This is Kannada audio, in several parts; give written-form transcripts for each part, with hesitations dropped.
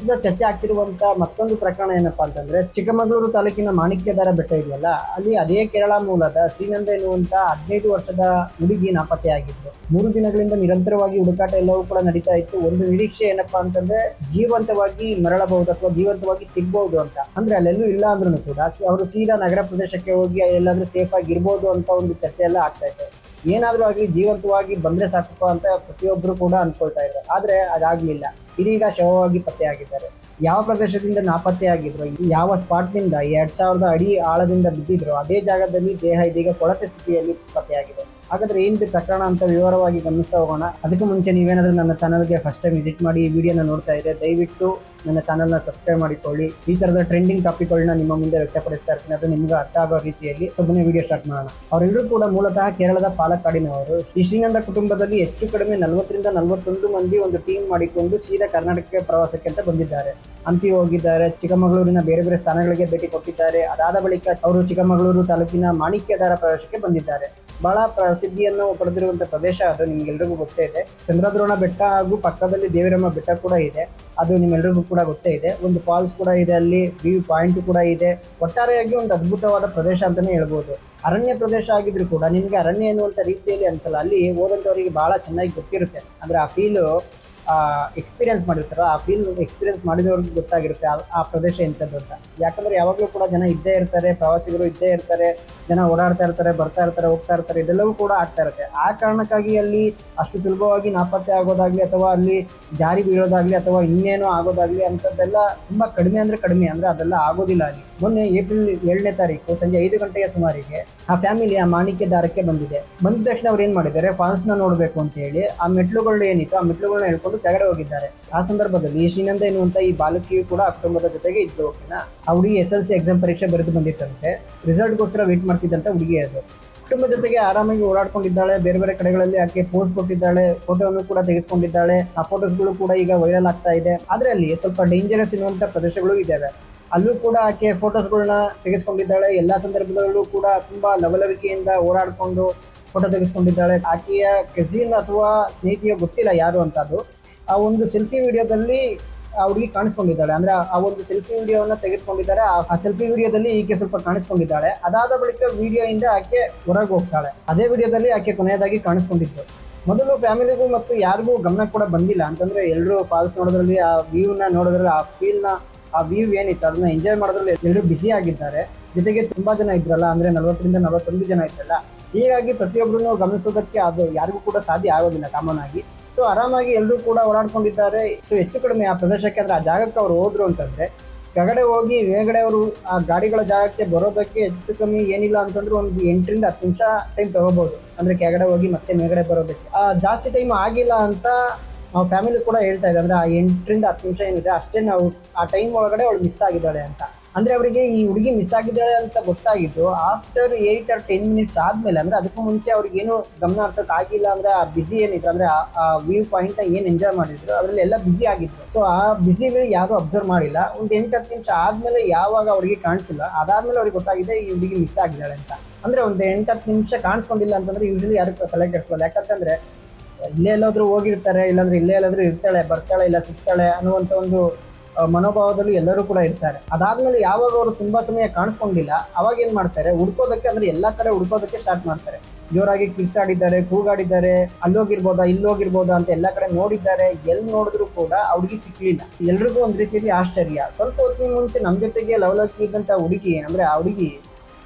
ಪ್ರಸ್ತುತ ಚರ್ಚೆ ಆಗ್ತಿರುವಂತ ಮತ್ತೊಂದು ಪ್ರಕರಣ ಏನಪ್ಪಾ ಅಂತಂದ್ರೆ, ಚಿಕ್ಕಮಗಳೂರು ತಾಲೂಕಿನ ಮಾಣಿಕ್ಯಧಾರ ಬೆಟ್ಟ ಇದೆಯಲ್ಲ, ಅಲ್ಲಿ ಅದೇ ಕೇರಳ ಮೂಲದ ಶ್ರೀನಂದ ಎನ್ನುವಂತ 15 ವರ್ಷದ ಹುಡುಗಿ ನಾಪತ್ತೆಯಾಗಿತ್ತು. 3 ದಿನಗಳಿಂದ ನಿರಂತರವಾಗಿ ಹುಡುಕಾಟ ಎಲ್ಲವೂ ಕೂಡ ನಡೀತಾ ಇತ್ತು. ಒಂದು ನಿರೀಕ್ಷೆ ಏನಪ್ಪಾ ಅಂತಂದ್ರೆ, ಜೀವಂತವಾಗಿ ಮರಳಬಹುದು ಅಥವಾ ಜೀವಂತವಾಗಿ ಸಿಗ್ಬಹುದು ಅಂತ. ಅಂದ್ರೆ ಅಲ್ಲೆಲ್ಲೂ ಇಲ್ಲ ಅಂದ್ರೂ ಕೂಡ ಅವರು ಸೀದಾ ನಗರ ಪ್ರದೇಶಕ್ಕೆ ಹೋಗಿ ಎಲ್ಲಾದ್ರೂ ಸೇಫ್ ಆಗಿ ಇರ್ಬೋದು ಅಂತ ಒಂದು ಚರ್ಚೆ ಎಲ್ಲ ಆಗ್ತಾ ಇದೆ. ಏನಾದ್ರೂ ಆಗ್ಲಿ ಜೀವಂತವಾಗಿ ಬಂದ್ರೆ ಸಾಕಪ್ಪ ಅಂತ ಪ್ರತಿಯೊಬ್ರು ಕೂಡ ಅನ್ಕೊಳ್ತಾ ಇದ್ದಾರೆ. ಆದ್ರೆ ಅದಾಗ್ಲಿಲ್ಲ. ಇದೀಗ ಶವವಾಗಿ ಪತ್ತೆಯಾಗಿದ್ದಾರೆ. ಯಾವ ಪ್ರದೇಶದಿಂದ ನಾಪತ್ತೆಯಾಗಿದ್ರು, ಯಾವ ಸ್ಪಾಟ್ ನಿಂದ 2000 ಅಡಿ ಆಳದಿಂದ ಬಿದ್ದಿದ್ರು, ಅದೇ ಜಾಗದಲ್ಲಿ ದೇಹ ಇದೀಗ ಕೊಳತೆ ಸ್ಥಿತಿಯಲ್ಲಿ ಪತ್ತೆಯಾಗಿದೆ. ಹಾಗಾದ್ರೆ ಏನಿದೆ ಪ್ರಕರಣ ಅಂತ ವಿವರವಾಗಿ ಗಮನಿಸ್ತಾ ಹೋಗೋಣ. ಅದಕ್ಕೂ ಮುಂಚೆ ನೀವೇನಾದ್ರೂ ನನ್ನ ಚಾನಲ್ಗೆ ಫಸ್ಟ್ ಟೈಮ್ ವಿಸಿಟ್ ಮಾಡಿ ಈ ವಿಡಿಯೋನ ನೋಡ್ತಾ ಇದ್ರೆ ದಯವಿಟ್ಟು ನನ್ನ ಚಾನಲ್ನ ಸಬ್ಸ್ಕ್ರೈಬ್ ಮಾಡಿಕೊಳ್ಳಿ. ಈ ತರದ ಟ್ರೆಂಡಿಂಗ್ ಟಾಪಿಕ್ಗಳನ್ನ ನಿಮ್ಮ ಮುಂದೆ ವ್ಯಕ್ತಪಡಿಸ್ತಾ ಇರ್ತೀನಿ. ಅದು ನಿಮ್ಗೆ ಅರ್ಥ ಆಗೋ ರೀತಿಯಲ್ಲಿ ಸುಮ್ಮನೆ ವಿಡಿಯೋ ಸ್ಟಾರ್ಟ್ ಮಾಡೋಣ. ಅವರಿಬ್ಬರು ಕೂಡ ಮೂಲತಃ ಕೇರಳದ ಪಾಲಕ್ಕಾಡಿನವರು. ಈ ಶ್ರೀನಂದ ಕುಟುಂಬದಲ್ಲಿ ಹೆಚ್ಚು ಕಡಿಮೆ 40 ರಿಂದ 41 ಮಂದಿ ಒಂದು ಟೀಮ್ ಮಾಡಿಕೊಂಡು ಸೀದಾ ಕರ್ನಾಟಕಕ್ಕೆ ಪ್ರವಾಸಕ್ಕೆ ಅಂತ ಬಂದಿದ್ದಾರೆ. ಹಂಪಿ ಹೋಗಿದ್ದಾರೆ, ಚಿಕ್ಕಮಗಳೂರಿನ ಬೇರೆ ಬೇರೆ ಸ್ಥಾನಗಳಿಗೆ ಭೇಟಿ ಕೊಟ್ಟಿದ್ದಾರೆ. ಅದಾದ ಬಳಿಕ ಅವರು ಚಿಕ್ಕಮಗಳೂರು ತಾಲೂಕಿನ ಮಾಣಿಕ್ಯಧಾರ ಪ್ರದೇಶಕ್ಕೆ ಬಂದಿದ್ದಾರೆ. ಬಹಳ ಪ್ರಸಿದ್ಧಿಯನ್ನು ಪಡೆದಿರುವಂತಹ ಪ್ರದೇಶ ಅದು, ನಿಮ್ಗೆಲ್ರಿಗೂ ಗೊತ್ತೇ ಇದೆ. ಚಂದ್ರದ್ರೋಣ ಬೆಟ್ಟ ಹಾಗೂ ಪಕ್ಕದಲ್ಲಿ ದೇವಿರಮ್ಮ ಬೆಟ್ಟ ಕೂಡ ಇದೆ, ಅದು ನಿಮ್ಮೆಲ್ರಿಗೂ ಕೂಡ ಗೊತ್ತೇ ಇದೆ. ಒಂದು ಫಾಲ್ಸ್ ಕೂಡ ಇದೆ, ಅಲ್ಲಿ ವ್ಯೂ ಪಾಯಿಂಟ್ ಕೂಡ ಇದೆ. ಒಟ್ಟಾರೆಯಾಗಿ ಒಂದು ಅದ್ಭುತವಾದ ಪ್ರದೇಶ ಅಂತಾನೆ ಹೇಳ್ಬೋದು. ಅರಣ್ಯ ಪ್ರದೇಶ ಆಗಿದ್ರು ಕೂಡ ನಿಮ್ಗೆ ಅರಣ್ಯ ಎನ್ನುವಂತ ರೀತಿಯಲ್ಲಿ ಅನ್ಸಲ್ಲ. ಅಲ್ಲಿ ಹೋದಂತವರಿಗೆ ಬಹಳ ಚೆನ್ನಾಗಿ ಗೊತ್ತಿರುತ್ತೆ. ಅಂದ್ರೆ ಆ ಫೀಲ್ ಎಕ್ಸ್ಪೀರಿಯನ್ಸ್ ಮಾಡಿರ್ತಾರ, ಆ ಫೀಲ್ ಎಕ್ಸ್ಪೀರಿಯನ್ಸ್ ಮಾಡಿದವ್ರಿಗೆ ಗೊತ್ತಾಗಿರುತ್ತೆ ಆ ಪ್ರದೇಶ ಎಂಥದ್ದು ಅಂತ. ಯಾಕಂದ್ರೆ ಯಾವಾಗಲೂ ಕೂಡ ಜನ ಇದ್ದೇ ಇರ್ತಾರೆ, ಪ್ರವಾಸಿಗರು ಇದ್ದೇ ಇರ್ತಾರೆ, ಜನ ಓಡಾಡ್ತಾ ಇರ್ತಾರೆ, ಬರ್ತಾ ಇರ್ತಾರೆ, ಹೋಗ್ತಾ ಇರ್ತಾರೆ, ಇದೆಲ್ಲವೂ ಕೂಡ ಆಗ್ತಾ ಇರುತ್ತೆ. ಆ ಕಾರಣಕ್ಕಾಗಿ ಅಲ್ಲಿ ಅಷ್ಟು ಸುಲಭವಾಗಿ ನಾಪತ್ತೆ ಆಗೋದಾಗ್ಲಿ ಅಥವಾ ಅಲ್ಲಿ ಜಾರಿ ಬೀಳೋದಾಗ್ಲಿ ಅಥವಾ ಇನ್ನೇನೋ ಆಗೋದಾಗ್ಲಿ ಅಂತದ್ದೆಲ್ಲ ತುಂಬಾ ಕಡಿಮೆ ಅಂದ್ರೆ ಕಡಿಮೆ. ಅಂದ್ರೆ ಅದೆಲ್ಲ ಆಗೋದಿಲ್ಲ ಅಲ್ಲಿ. ಮೊನ್ನೆ ಏಪ್ರಿಲ್ 7ನೇ ತಾರೀಕು ಸಂಜೆ 5 ಗಂಟೆಯ ಸುಮಾರಿಗೆ ಆ ಫ್ಯಾಮಿಲಿ ಆ ಮಾಣಿಕ್ಯಧಾರಕ್ಕೆ ಬಂದಿದೆ. ಬಂದ ತಕ್ಷಣ ಅವ್ರು ಏನ್ ಮಾಡಿದ್ದಾರೆ, ಫಾಲ್ಸ್ ನ ನೋಡ್ಬೇಕು ಅಂತ ಹೇಳಿ ಆ ಮೆಟ್ಲುಗಳು ಏನಿತ್ತು ಆ ಮೆಟ್ಲುಗಳನ್ನ ಹೇಳ್ಕೊಂಡು ಕೆಳಗಡೆ ಹೋಗಿದ್ದಾರೆ. ಆ ಸಂದರ್ಭದಲ್ಲಿ ಶ್ರೀನಂದ ಎನ್ನುವಂತ ಈ ಬಾಲಕಿಯು ಕೂಡ ಆ ಕುಟುಂಬದ ಜೊತೆಗೆ ಇದ್ದು. ಓಕೆನಾ, ಆ ಹುಡುಗಿ SLC ಎಕ್ಸಾಮ್ ಪರೀಕ್ಷೆ ಬರೆದು ಬಂದಿತ್ತಂತೆ. ರಿಸಲ್ಟ್ಗೋಸ್ಕರ ವೇಟ್ ಮಾಡ್ತಿದ್ದಂತ ಹುಡುಗಿ ಅದು. ಕುಟುಂಬ ಜೊತೆಗೆ ಆರಾಮಾಗಿ ಓಡಾಡ್ಕೊಂಡಿದ್ದಾಳೆ. ಬೇರೆ ಬೇರೆ ಕಡೆಗಳಲ್ಲಿ ಆಕೆ ಪೋಸ್ಟ್ ಕೊಟ್ಟಿದ್ದಾಳೆ, ಫೋಟೋವನ್ನು ಕೂಡ ತೆಗೆದುಕೊಂಡಿದ್ದಾಳೆ. ಆ ಫೋಟೋಸ್ಗಳು ಕೂಡ ಈಗ ವೈರಲ್ ಆಗ್ತಾ ಇದೆ. ಆದ್ರೆ ಅಲ್ಲಿ ಸ್ವಲ್ಪ ಡೇಂಜರಸ್ ಇರುವಂತ ಪ್ರದೇಶಗಳು ಇದ್ದಾವೆ. ಅಲ್ಲೂ ಕೂಡ ಆಕೆ ಫೋಟೋಸ್ಗಳನ್ನ ತೆಗೆಸ್ಕೊಂಡಿದ್ದಾಳೆ. ಎಲ್ಲಾ ಸಂದರ್ಭದಲ್ಲೂ ಕೂಡ ತುಂಬಾ ಲವಲವಿಕೆಯಿಂದ ಓಡಾಡ್ಕೊಂಡು ಫೋಟೋ ತೆಗೆಸ್ಕೊಂಡಿದ್ದಾಳೆ. ಆಕೆಯ ಕಸಿನ್ ಅಥವಾ ಸ್ನೇಹಿತೆಯ ಗೊತ್ತಿಲ್ಲ ಯಾರು ಅಂತ. ಅದು ಆ ಒಂದು ಸೆಲ್ಫಿ ವಿಡಿಯೋದಲ್ಲಿ ಆ ಹುಡುಗಿ ಕಾಣಿಸ್ಕೊಂಡಿದ್ದಾಳೆ. ಅಂದ್ರೆ ಆ ಒಂದು ಸೆಲ್ಫಿ ವಿಡಿಯೋವನ್ನ ತೆಗೆದುಕೊಂಡಿದ್ದಾರೆ. ಆ ಸೆಲ್ಫಿ ವಿಡಿಯೋದಲ್ಲಿ ಈಕೆ ಸ್ವಲ್ಪ ಕಾಣಿಸ್ಕೊಂಡಿದ್ದಾಳೆ. ಅದಾದ ಬಳಿಕ ವಿಡಿಯೋಯಿಂದ ಆಕೆ ಹೊರಗೆ ಹೋಗ್ತಾಳೆ. ಅದೇ ವಿಡಿಯೋದಲ್ಲಿ ಆಕೆ ಕೊನೆಯದಾಗಿ ಕಾಣಿಸ್ಕೊಂಡಿತ್ತು. ಮೊದಲು ಫ್ಯಾಮಿಲಿಗೂ ಮತ್ತು ಯಾರಿಗೂ ಗಮನ ಕೂಡ ಬಂದಿಲ್ಲ. ಅಂತಂದ್ರೆ ಎಲ್ಲರೂ ಫಾಲ್ಸ್ ನೋಡೋದ್ರಲ್ಲಿ, ಆ ವ್ಯೂನ ನೋಡೋದ್ರಲ್ಲಿ, ಆ ಫೀಲ್ ನ, ಆ ವ್ಯೂ ಏನಿತ್ತು ಅದನ್ನ ಎಂಜಾಯ್ ಮಾಡೋದ್ರಲ್ಲಿ ಎಲ್ಲರೂ ಬಿಸಿ ಆಗಿದ್ದಾರೆ. ಜೊತೆಗೆ ತುಂಬಾ ಜನ ಇದ್ರಲ್ಲ, ಅಂದ್ರೆ 40 ರಿಂದ 41 ಜನ ಇದ್ರಲ್ಲ. ಹೀಗಾಗಿ ಪ್ರತಿಯೊಬ್ಬರನ್ನು ಗಮನಿಸೋದಕ್ಕೆ ಅದು ಯಾರಿಗೂ ಕೂಡ ಸಾಧ್ಯ ಆಗೋದಿಲ್ಲ ಕಾಮನ್ ಆಗಿ. ಸೊ ಆರಾಮಾಗಿ ಎಲ್ಲರೂ ಕೂಡ ಓಡಾಡ್ಕೊಂಡಿದ್ದಾರೆ. ಸೊ ಹೆಚ್ಚು ಕಡಿಮೆ ಆ ಪ್ರದೇಶಕ್ಕೆ, ಅಂದ್ರೆ ಆ ಜಾಗಕ್ಕೆ ಅವ್ರು ಹೋದ್ರು ಅಂತಂದ್ರೆ ಕೆಳಗಡೆ ಹೋಗಿ ಮೇಲ್ಗಡೆ ಅವರು ಆ ಗಾಡಿಗಳ ಜಾಗಕ್ಕೆ ಬರೋದಕ್ಕೆ ಹೆಚ್ಚು ಕಮ್ಮಿ ಏನಿಲ್ಲ ಅಂತಂದ್ರೆ ಒಂದು 8 ರಿಂದ 10 ನಿಮಿಷ ಟೈಮ್ ತಗೋಬಹುದು. ಅಂದ್ರೆ ಕೆಳಗಡೆ ಹೋಗಿ ಮತ್ತೆ ಮೇಲ್ಗಡೆ ಬರೋದಕ್ಕೆ ಜಾಸ್ತಿ ಟೈಮ್ ಆಗಿಲ್ಲ ಅಂತ ನಾವು ಫ್ಯಾಮಿಲಿ ಕೂಡ ಹೇಳ್ತಾ ಇದೆ. ಅಂದ್ರೆ ಆ 8 ರಿಂದ 10 ನಿಮಿಷ ಏನಿದೆ ಅಷ್ಟೇ, ನಾವು ಆ ಟೈಮ್ ಒಳಗಡೆ ಅವಳು ಮಿಸ್ ಆಗಿದ್ದಾಳೆ ಅಂತ. ಅಂದ್ರೆ ಅವರಿಗೆ ಈ ಹುಡುಗಿ ಮಿಸ್ ಆಗಿದ್ದಾಳೆ ಅಂತ ಗೊತ್ತಾಗಿದ್ದು ಆಫ್ಟರ್ 8 or 10 ಮಿನಿಟ್ಸ್ ಆದ್ಮೇಲೆ. ಅಂದ್ರೆ ಅದಕ್ಕೂ ಮುಂಚೆ ಅವ್ರಿಗೆ ಏನು ಗಮನ ಹರ್ಸಕ್ ಆಗಿಲ್ಲ. ಅಂದ್ರೆ ಆ ಬಿಸಿ ಏನಿದ್ರು, ಅಂದ್ರೆ ಆ ವ್ಯೂ ಪಾಯಿಂಟ್ ಏನ್ ಎಂಜಾಯ್ ಮಾಡಿದ್ರು ಅದ್ರಲ್ಲಿ ಎಲ್ಲ ಬಿಸಿ ಆಗಿದ್ರು. ಸೊ ಆ ಬಿಸಿ ಯಾರು ಅಬ್ಸರ್ವ್ ಮಾಡಿಲ್ಲ. ಒಂದು 8-10 ನಿಮಿಷ ಆದ್ಮೇಲೆ ಯಾವಾಗ ಅವ್ರಿಗೆ ಕಾಣಿಸಿಲ್ಲ, ಅದಾದ್ಮೇಲೆ ಅವ್ರಿಗೆ ಗೊತ್ತಾಗಿದೆ ಈ ಹುಡುಗಿ ಮಿಸ್ ಆಗಿದ್ದಾಳೆ ಅಂತ. ಅಂದ್ರೆ ಒಂದು 8-10 ನಿಮಿಷ ಕಾಣಿಸ್ಕೊಂಡಿಲ್ಲ ಅಂತಂದ್ರೆ ಯೂಶಲಿ ಯಾರು ತಲೆ ಕೆಡಿಸ್ಕೊಳ್ಳಲ್ಲ. ಯಾಕಂತಂದ್ರೆ ಇಲ್ಲೇ ಎಲ್ಲಾದ್ರೂ ಹೋಗಿರ್ತಾರೆ, ಇಲ್ಲಾಂದ್ರೆ ಇಲ್ಲೇ ಎಲ್ಲಾದ್ರೂ ಇರ್ತಾಳೆ, ಬರ್ತಾಳೆ, ಇಲ್ಲ ಸಿಗ್ತಾಳೆ ಅನ್ನುವಂತ ಒಂದು ಮನೋಭಾವದಲ್ಲಿ ಎಲ್ಲರೂ ಕೂಡ ಇರ್ತಾರೆ. ಅದಾದ್ಮೇಲೆ ಯಾವಾಗ ಅವರು ತುಂಬಾ ಸಮಯ ಕಾಣಿಸ್ಕೊಂಡಿಲ್ಲ ಅವಾಗ ಏನ್ ಮಾಡ್ತಾರೆ, ಹುಡ್ಕೋದಕ್ಕೆ, ಅಂದ್ರೆ ಎಲ್ಲಾ ಕಡೆ ಹುಡ್ಕೋದಕ್ಕೆ ಸ್ಟಾರ್ಟ್ ಮಾಡ್ತಾರೆ. ಜೋರಾಗಿ ಕಿರ್ಚಾಡಿದ್ದಾರೆ, ಕೂಗಾಡಿದ್ದಾರೆ, ಅಲ್ಲೋಗಿರ್ಬೋದಾ ಇಲ್ಲೋಗಿರ್ಬೋದಾ ಅಂತ ಎಲ್ಲಾ ಕಡೆ ನೋಡಿದ್ದಾರೆ. ಎಲ್ಲಿ ನೋಡಿದ್ರು ಕೂಡ ಹುಡುಗಿ ಸಿಕ್ಲಿಲ್ಲ. ಎಲ್ರಿಗೂ ಒಂದ್ ರೀತಿಯಲ್ಲಿ ಆಶ್ಚರ್ಯ. ಸ್ವಲ್ಪ ಹೊತ್ತಿನ ಮುಂಚೆ ನಮ್ ಜೊತೆಗೆ ಲವಲಕ್ಕಿ ಇದ್ದಂತ ಹುಡುಗಿ, ಅಂದ್ರೆ ಆ ಹುಡುಗಿ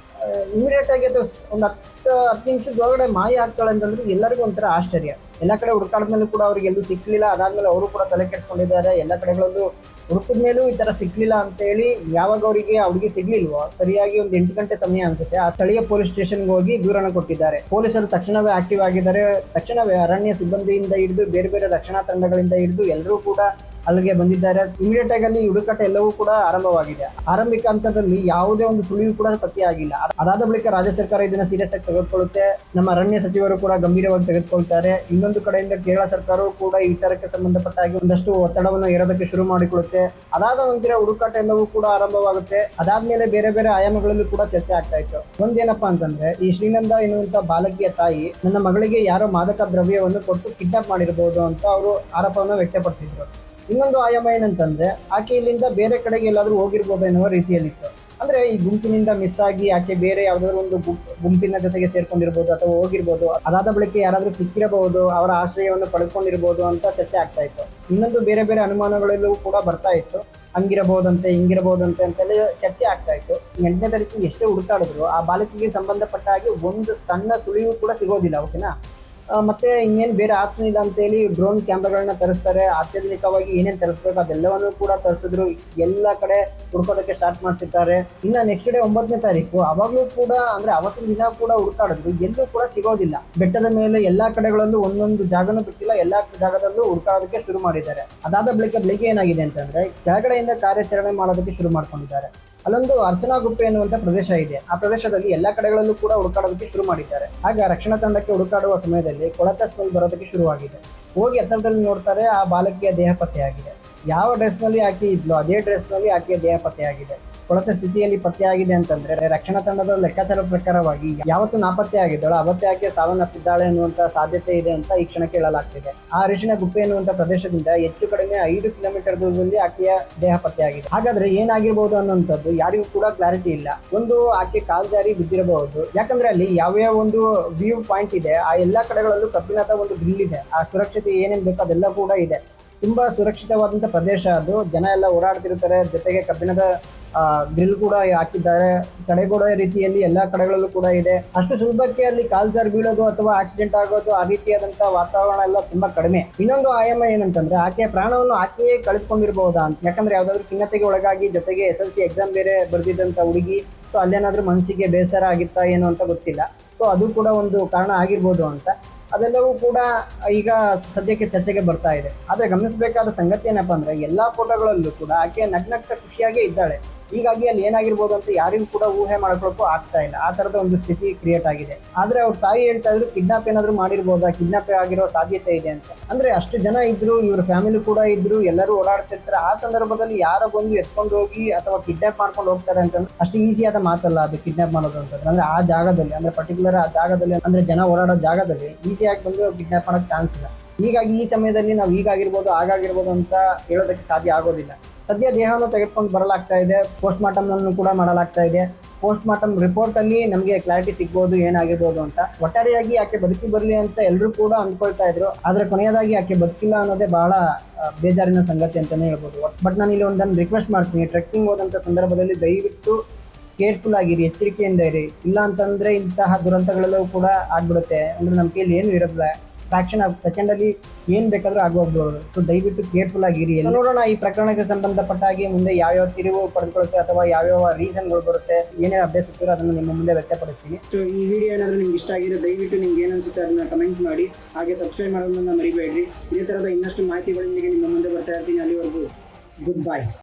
ಇಮಿಡಿಯೇಟ್ ಆಗಿ ಅದು ಒಂದು 10 ನಿಮಿಷದ ಒಳಗಡೆ ಮಾಯ ಆಗ್ತಾಳೆ ಅಂತಂದ್ರೆ ಎಲ್ಲರಿಗೂ ಒಂಥರ ಆಶ್ಚರ್ಯ. ಎಲ್ಲಾ ಕಡೆ ಹುಡುಕಾಡಿದ್ಮೇಲೂ ಕೂಡ ಅವ್ರಿಗೆ ಎಲ್ಲೂ ಸಿಕ್ಲಿಲ್ಲ. ಅದಾದ್ಮೇಲೆ ಅವರು ಕೂಡ ತಲೆ ಕೆಡಿಸ್ಕೊಂಡಿದ್ದಾರೆ. ಎಲ್ಲಾ ಕಡೆಗಳಲ್ಲೂ ಹುಡುಕಿದ ಮೇಲೂ ಈ ತರ ಸಿಕ್ಲಿಲ್ಲ ಅಂತ ಹೇಳಿ ಯಾವಾಗ ಅವರಿಗೆ ಆ ಹುಡುಗಿ ಸಿಗ್ಲಿಲ್ವೋ ಸರಿಯಾಗಿ ಒಂದು 8 ಗಂಟೆ ಸಮಯ ಅನ್ಸುತ್ತೆ, ಆ ಸ್ಥಳೀಯ ಪೊಲೀಸ್ ಸ್ಟೇಷನ್ಗೆ ಹೋಗಿ ದೂರನ್ನು ಕೊಟ್ಟಿದ್ದಾರೆ. ಪೊಲೀಸರು ತಕ್ಷಣವೇ ಆಕ್ಟಿವ್ ಆಗಿದ್ದಾರೆ. ತಕ್ಷಣವೇ ಅರಣ್ಯ ಸಿಬ್ಬಂದಿಯಿಂದ ಹಿಡಿದು ಬೇರೆ ಬೇರೆ ರಕ್ಷಣಾ ತಂಡಗಳಿಂದ ಹಿಡಿದು ಎಲ್ಲರೂ ಕೂಡ ಅಲ್ಲಿಗೆ ಬಂದಿದ್ದಾರೆ. ಇಮಿಡಿಯೇಟ್ ಆಗಿ ಅಲ್ಲಿ ಹುಡುಕಾಟ ಎಲ್ಲವೂ ಕೂಡ ಆರಂಭವಾಗಿದೆ. ಆರಂಭಿಕ ಹಂತದಲ್ಲಿ ಯಾವುದೇ ಒಂದು ಸುಳಿವು ಕೂಡ ಪತ್ತೆಯಾಗಿಲ್ಲ. ಅದಾದ ಬಳಿಕ ರಾಜ್ಯ ಸರ್ಕಾರ ಇದನ್ನ ಸೀರಿಯಸ್ ಆಗಿ ತೆಗೆದುಕೊಳ್ಳುತ್ತೆ. ನಮ್ಮ ಅರಣ್ಯ ಸಚಿವರು ಕೂಡ ಗಂಭೀರವಾಗಿ ತೆಗೆದುಕೊಳ್ತಾರೆ. ಇನ್ನೊಂದು ಕಡೆಯಿಂದ ಕೇರಳ ಸರ್ಕಾರವು ಕೂಡ ಈ ವಿಚಾರಕ್ಕೆ ಸಂಬಂಧಪಟ್ಟ ಹಾಗೆ ಒಂದಷ್ಟು ಒತ್ತಡವನ್ನು ಹೇರೋದಕ್ಕೆ ಶುರು ಮಾಡಿಕೊಳ್ಳುತ್ತೆ. ಅದಾದ ನಂತರ ಹುಡುಕಾಟ ಎಲ್ಲವೂ ಕೂಡ ಆರಂಭವಾಗುತ್ತೆ. ಅದಾದ್ಮೇಲೆ ಬೇರೆ ಬೇರೆ ಆಯಾಮಗಳಲ್ಲೂ ಕೂಡ ಚರ್ಚೆ ಆಗ್ತಾ ಇತ್ತು. ಒಂದೇನಪ್ಪಾ ಅಂತಂದ್ರೆ, ಈ ಶ್ರೀನಂದ ಎನ್ನುವಂತ ಬಾಲಕಿಯ ತಾಯಿ ನನ್ನ ಮಗಳಿಗೆ ಯಾರೋ ಮಾದಕ ದ್ರವ್ಯವನ್ನು ಕೊಟ್ಟು ಕಿಡ್ನಾಪ್ ಮಾಡಿರಬಹುದು ಅಂತ ಅವರು ಆರೋಪವನ್ನು ವ್ಯಕ್ತಪಡಿಸಿದ್ರು. ಇನ್ನೊಂದು ಆಯಾಮ ಏನಂತಂದ್ರೆ ಆಕೆ ಇಲ್ಲಿಂದ ಬೇರೆ ಕಡೆಗೆ ಎಲ್ಲಾದ್ರೂ ಹೋಗಿರ್ಬೋದು ಎನ್ನುವ ರೀತಿಯಲ್ಲಿತ್ತು. ಅಂದ್ರೆ ಈ ಗುಂಪಿನಿಂದ ಮಿಸ್ ಆಗಿ ಆಕೆ ಬೇರೆ ಯಾವ್ದಾದ್ರು ಒಂದು ಗುಂಪಿನ ಜೊತೆಗೆ ಸೇರ್ಕೊಂಡಿರ್ಬೋದು ಅಥವಾ ಹೋಗಿರ್ಬೋದು. ಅದಾದ ಬಳಿಕ ಯಾರಾದ್ರೂ ಸಿಕ್ಕಿರಬಹುದು, ಅವರ ಆಶ್ರಯವನ್ನು ಪಡ್ಕೊಂಡಿರ್ಬೋದು ಅಂತ ಚರ್ಚೆ ಆಗ್ತಾ ಇತ್ತು. ಇನ್ನೊಂದು ಬೇರೆ ಬೇರೆ ಅನುಮಾನಗಳೆಲ್ಲವೂ ಕೂಡ ಬರ್ತಾ ಇತ್ತು. ಹಂಗಿರಬಹುದಂತೆ ಹಿಂಗಿರಬಹುದಂತೆ ಅಂತೆಲ್ಲ ಚರ್ಚೆ ಆಗ್ತಾ ಇತ್ತು. 8ನೇ ತಾರೀಕು ಎಷ್ಟೇ ಹುಡುಕಾಡಿದ್ರು ಆ ಬಾಲಕಿಗೆ ಸಂಬಂಧಪಟ್ಟ ಹಾಗೆ ಒಂದು ಸಣ್ಣ ಸುಳಿವು ಕೂಡ ಸಿಗೋದಿಲ್ಲ. ಓಕೆನಾ. ಮತ್ತೆ ಇನ್ನೇನು ಬೇರೆ ಆಪ್ಷನ್ ಇಲ್ಲ ಅಂತೇಳಿ ಡ್ರೋನ್ ಕ್ಯಾಮ್ರಾಗಳನ್ನ ತರಿಸ್ತಾರೆ. ಅತ್ಯಾಧುನಿಕವಾಗಿ ಏನೇನು ತರಿಸ್ಬೇಕು ಅದೆಲ್ಲವನ್ನು ಕೂಡ ತರಿಸಿದ್ರು. ಎಲ್ಲ ಕಡೆ ಹುಡ್ಕೋದಕ್ಕೆ ಸ್ಟಾರ್ಟ್ ಮಾಡಿಸಿದ್ದಾರೆ. ಇನ್ನು ನೆಕ್ಸ್ಟ್ ಡೇ 9ನೇ ತಾರೀಕು ಅವಾಗಲೂ ಕೂಡ ಅಂದ್ರೆ ಅವತ್ತಿನ ದಿನ ಕೂಡ ಹುಡುಕಾಡಿದ್ರು, ಎಲ್ಲೂ ಕೂಡ ಸಿಗೋದಿಲ್ಲ. ಬೆಟ್ಟದ ಮೇಲೆ ಎಲ್ಲಾ ಕಡೆಗಳಲ್ಲೂ ಒಂದೊಂದು ಜಾಗನೂ ಬಿಟ್ಟಿಲ್ಲ, ಎಲ್ಲಾ ಜಾಗದಲ್ಲೂ ಹುಡುಕಾಡೋದಕ್ಕೆ ಶುರು ಮಾಡಿದ್ದಾರೆ. ಅದಾದ ಬೆಳಿಗ್ಗೆ ಏನಾಗಿದೆ ಅಂತಂದ್ರೆ ಕೆಳಗಡೆಯಿಂದ ಕಾರ್ಯಾಚರಣೆ ಮಾಡೋದಕ್ಕೆ ಶುರು ಮಾಡ್ಕೊಂಡಿದ್ದಾರೆ. ಅಲ್ಲೊಂದು ಅರ್ಚನಾ ಗುಪ್ಪೆ ಎನ್ನುವಂತ ಪ್ರದೇಶ ಇದೆ. ಆ ಪ್ರದೇಶದಲ್ಲಿ ಎಲ್ಲಾ ಕಡೆಗಳಲ್ಲೂ ಕೂಡ ಹುಡುಕಾಡೋದಕ್ಕೆ ಶುರು ಮಾಡಿದ್ದಾರೆ. ಆಗ ರಕ್ಷಣಾ ತಂಡಕ್ಕೆ ಹುಡುಕಾಡುವ ಸಮಯದಲ್ಲಿ ಕೊಳತ ಸ್ಮೆಲ್ ಬರೋದಕ್ಕೆ ಶುರುವಾಗಿದೆ. ಹೋಗಿ ಹತ್ತಿರದಲ್ಲಿ ನೋಡ್ತಾರೆ, ಆ ಬಾಲಕಿಯ ದೇಹ ಪತ್ತೆಯಾಗಿದೆ. ಯಾವ ಡ್ರೆಸ್ ನಲ್ಲಿ ಆಕೆ ಇದ್ಲು ಅದೇ ಡ್ರೆಸ್ ನಲ್ಲಿ ಆಕೆಯ ದೇಹ ಪತ್ತೆಯಾಗಿದೆ. ಕೊಳತ ಸ್ಥಿತಿಯಲ್ಲಿ ಪತ್ತೆಯಾಗಿದೆ ಅಂತಂದ್ರೆ ರಕ್ಷಣಾ ತಂಡದ ಲೆಕ್ಕಾಚಾರ ಪ್ರಕಾರವಾಗಿ ಯಾವತ್ತು ನಾಪತ್ತೆ ಆಗಿದ್ದಾಳೋ ಅವತ್ತೇ ಆಕೆ ಸಾವನ್ನಪ್ಪಿದ್ದಾಳೆ ಎನ್ನುವಂತ ಸಾಧ್ಯತೆ ಇದೆ ಅಂತ ಈ ಕ್ಷಣಕ್ಕೆ ಹೇಳಲಾಗ್ತಿದೆ. ಆ ಅರಿಶಿನ ಗುಪ್ಪೆ ಎನ್ನುವಂತ ಪ್ರದೇಶದಿಂದ ಹೆಚ್ಚು ಕಡಿಮೆ 5 ಕಿಲೋಮೀಟರ್ ದೂರದಲ್ಲಿ ಆಕೆಯ ದೇಹ ಪತ್ತೆಯಾಗಿದೆ. ಹಾಗಾದ್ರೆ ಏನಾಗಿರ್ಬೋದು ಅನ್ನುವಂಥದ್ದು ಯಾರಿಗೂ ಕೂಡ ಕ್ಲಾರಿಟಿ ಇಲ್ಲ. ಒಂದು ಆಕೆ ಕಾಲ್ಜಾರಿ ಬಿದ್ದಿರಬಹುದು, ಯಾಕಂದ್ರೆ ಅಲ್ಲಿ ಯಾವ್ಯಾವ ಒಂದು ವ್ಯೂ ಪಾಯಿಂಟ್ ಇದೆ ಆ ಎಲ್ಲಾ ಕಡೆಗಳಲ್ಲೂ ಕಬ್ಬಿಣದ ಒಂದು ಗ್ರಿಲ್ ಇದೆ. ಆ ಸುರಕ್ಷತೆ ಏನೇನ್ ಬೇಕೋ ಅದೆಲ್ಲ ಕೂಡ ಇದೆ. ತುಂಬಾ ಸುರಕ್ಷಿತವಾದಂತ ಪ್ರದೇಶ ಅದು. ಜನ ಎಲ್ಲ ಓಡಾಡ್ತಿರ್ತಾರೆ, ಜೊತೆಗೆ ಕಬ್ಬಿಣದ ಗ್ರಿಲ್ ಕೂಡ ಹಾಕಿದ್ದಾರೆ. ತಡೆಗೋಡೆ ರೀತಿಯಲ್ಲಿ ಎಲ್ಲಾ ಕಡೆಗಳಲ್ಲೂ ಕೂಡ ಇದೆ. ಅಷ್ಟು ಸುಲಭಕ್ಕೆ ಅಲ್ಲಿ ಕಾಲ್ಜಾರ್ ಬೀಳೋದು ಅಥವಾ ಆಕ್ಸಿಡೆಂಟ್ ಆಗೋದು ಆ ರೀತಿಯಾದಂತಹ ವಾತಾವರಣ ಎಲ್ಲ ತುಂಬಾ ಕಡಿಮೆ. ಇನ್ನೊಂದು ಆಯಾಮ ಏನಂತಂದ್ರೆ ಆಕೆಯ ಪ್ರಾಣವನ್ನು ಆಕೆಯೇ ಕಳೆದುಕೊಂಡಿರಬಹುದಾ ಅಂತ. ಯಾಕಂದ್ರೆ ಯಾವ್ದಾದ್ರು ಖಿನ್ನತೆಗೆ ಒಳಗಾಗಿ ಜೊತೆಗೆ SSLC ಎಕ್ಸಾಮ್ ಬೇರೆ ಬರ್ದಿದ್ದಂತ ಹುಡುಗಿ. ಸೊ ಅಲ್ಲೇನಾದ್ರೂ ಮನಸ್ಸಿಗೆ ಬೇಸರ ಆಗಿತ್ತಾ ಏನು ಅಂತ ಗೊತ್ತಿಲ್ಲ. ಸೊ ಅದು ಕೂಡ ಒಂದು ಕಾರಣ ಆಗಿರ್ಬೋದು ಅಂತ. ಅದೆಲ್ಲವೂ ಕೂಡ ಈಗ ಸದ್ಯಕ್ಕೆ ಚರ್ಚೆಗೆ ಬರ್ತಾ ಇದೆ. ಆದ್ರೆ ಗಮನಿಸಬೇಕಾದ ಸಂಗತಿ ಏನಪ್ಪಾ ಅಂದ್ರೆ ಎಲ್ಲಾ ಫೋಟೋಗಳಲ್ಲೂ ಕೂಡ ಆಕೆ ನಗ್ನಗ್ತ ಖುಷಿಯಾಗೇ ಇದ್ದಾಳೆ. ಹೀಗಾಗಿ ಅಲ್ಲಿ ಏನಾಗಿರ್ಬೋದು ಅಂತ ಯಾರಿಗೂ ಕೂಡ ಊಹೆ ಮಾಡ್ಕೊಳ್ಳೋಕ್ಕೂ ಆಗ್ತಾ ಇಲ್ಲ. ಆ ತರದ ಒಂದು ಸ್ಥಿತಿ ಕ್ರಿಯೇಟ್ ಆಗಿದೆ. ಆದ್ರೆ ಅವ್ರ ತಾಯಿ ಹೇಳ್ತಾ ಇದ್ರು ಕಿಡ್ನಾಪ್ ಏನಾದ್ರು ಮಾಡಿರ್ಬೋದಾ, ಕಿಡ್ನಾಪ್ ಆಗಿರೋ ಸಾಧ್ಯತೆ ಇದೆ ಅಂತ. ಅಂದ್ರೆ ಅಷ್ಟು ಜನ ಇದ್ರು, ಇವ್ರ ಫ್ಯಾಮಿಲಿ ಕೂಡ ಇದ್ರು, ಎಲ್ಲರೂ ಓಡಾಡ್ತಿರ್ತಾರೆ. ಆ ಸಂದರ್ಭದಲ್ಲಿ ಯಾರೋ ಬಂದು ಎತ್ಕೊಂಡು ಹೋಗಿ ಅಥವಾ ಕಿಡ್ನಾಪ್ ಮಾಡ್ಕೊಂಡು ಹೋಗ್ತಾರೆ ಅಂತಂದ್ರೆ ಅಷ್ಟು ಈಸಿಯಾದ ಮಾತಲ್ಲ ಅದು ಕಿಡ್ನಾಪ್ ಮಾಡೋದು ಅಂತಂದ್ರೆ. ಅಂದ್ರೆ ಆ ಜಾಗದಲ್ಲಿ ಅಂದ್ರೆ ಪರ್ಟಿಕ್ಯುಲರ್ ಆ ಜಾಗದಲ್ಲಿ ಅಂದ್ರೆ ಜನ ಓಡಾಡೋ ಜಾಗದಲ್ಲಿ ಈಸಿಯಾಗಿ ಬಂದು ಕಿಡ್ನಾಪ್ ಮಾಡೋಕೆ ಚಾನ್ಸ್ ಇಲ್ಲ. ಹೀಗಾಗಿ ಈ ಸಮಯದಲ್ಲಿ ನಾವು ಹೀಗಾಗಿರ್ಬೋದು ಹಾಗಾಗಿರ್ಬೋದು ಅಂತ ಹೇಳೋದಕ್ಕೆ ಸಾಧ್ಯ ಆಗೋದಿಲ್ಲ. ಸದ್ಯ ದೇಹವನ್ನು ತೆಗೆದುಕೊಂಡು ಬರಲಾಗ್ತಾ ಇದೆ. ಪೋಸ್ಟ್ ಮಾರ್ಟಮ್ ಅನ್ನು ಕೂಡ ಮಾಡಲಾಗ್ತಾ ಇದೆ. ಪೋಸ್ಟ್ ಮಾರ್ಟಮ್ ರಿಪೋರ್ಟ್ ಅಲ್ಲಿ ನಮಗೆ ಕ್ಲಾರಿಟಿ ಸಿಗ್ಬೋದು ಏನಾಗಿರ್ಬೋದು ಅಂತ. ಒಟ್ಟಾರೆಯಾಗಿ ಆಕೆ ಬದುಕಿ ಬರಲಿ ಅಂತ ಎಲ್ಲರೂ ಕೂಡ ಅಂದ್ಕೊಳ್ತಾ ಇದ್ರು. ಆದ್ರೆ ಕೊನೆಯದಾಗಿ ಆಕೆ ಬದುಕಿಲ್ಲ ಅನ್ನೋದೇ ಬಹಳ ಬೇಜಾರಿನ ಸಂಗತಿ ಅಂತಾನೆ ಹೇಳ್ಬೋದು. ಬಟ್ ನಾನು ಇಲ್ಲಿ ಒಂದನ್ನು ರಿಕ್ವೆಸ್ಟ್ ಮಾಡ್ತೀನಿ, ಟ್ರೆಕ್ಕಿಂಗ್ ಹೋದಂತ ಸಂದರ್ಭದಲ್ಲಿ ದಯವಿಟ್ಟು ಕೇರ್ಫುಲ್ ಆಗಿರಿ, ಎಚ್ಚರಿಕೆಯಿಂದ ಇರಿ. ಇಲ್ಲ ಅಂತಂದ್ರೆ ಇಂತಹ ದುರಂತಗಳೆಲ್ಲವೂ ಕೂಡ ಆಗ್ಬಿಡುತ್ತೆ. ಅಂದ್ರೆ ನಮ್ಮ ಕೈಯಲ್ಲಿ ಏನು ಇರೋದಿಲ್ಲ, ಫ್ರಾಕ್ಷನ್ ಆಫ್ ಸೆಕೆಂಡ್ ಅಲ್ಲಿ ಏನ್ ಬೇಕಾದ್ರೂ ಆಗೋಗ್ಬೋದು. ಸೊ ದಯವಿಟ್ಟು ಕೇರ್ಫುಲ್ ಆಗಿರಿ. ನೋಡೋಣ ಈ ಪ್ರಕರಣಕ್ಕೆ ಸಂಬಂಧಪಟ್ಟ ಹಾಗೆ ಮುಂದೆ ಯಾವ್ಯಾವ ತಿರುವು ಪಡೆದುಕೊಳ್ಳುತ್ತೆ ಅಥವಾ ಯಾವ್ಯಾವ ರೀಸನ್ಗಳು ಬರುತ್ತೆ, ಏನೇ ಅಭ್ಯಾಸ ಇರ್ತೀರೋ ಅದನ್ನು ನಿಮ್ಮ ಮುಂದೆ ವ್ಯಕ್ತಪಡಿಸ್ತೀನಿ. ಸೊ ಈ ವಿಡಿಯೋ ಏನಾದರೂ ನಿಮ್ಗೆ ಇಷ್ಟ ಆಗಿದೆ ದಯವಿಟ್ಟು ನಿಮ್ಗೆ ಏನು ಅನ್ಸುತ್ತೆ ಅದನ್ನ ಕಮೆಂಟ್ ಮಾಡಿ. ಹಾಗೆ ಸಬ್ಸ್ಕ್ರೈಬ್ ಮಾಡೋದನ್ನ ಮರಿಬೇಡ್ರಿ. ಇದೇ ತರದ ಇನ್ನಷ್ಟು ಮಾಹಿತಿಗಳೊಂದಿಗೆ ನಿಮ್ಮ ಮುಂದೆ ಬರ್ತಾ ಇರ್ತೀನಿ. ಅಲ್ಲಿವರೆಗೂ ಗುಡ್ ಬೈ.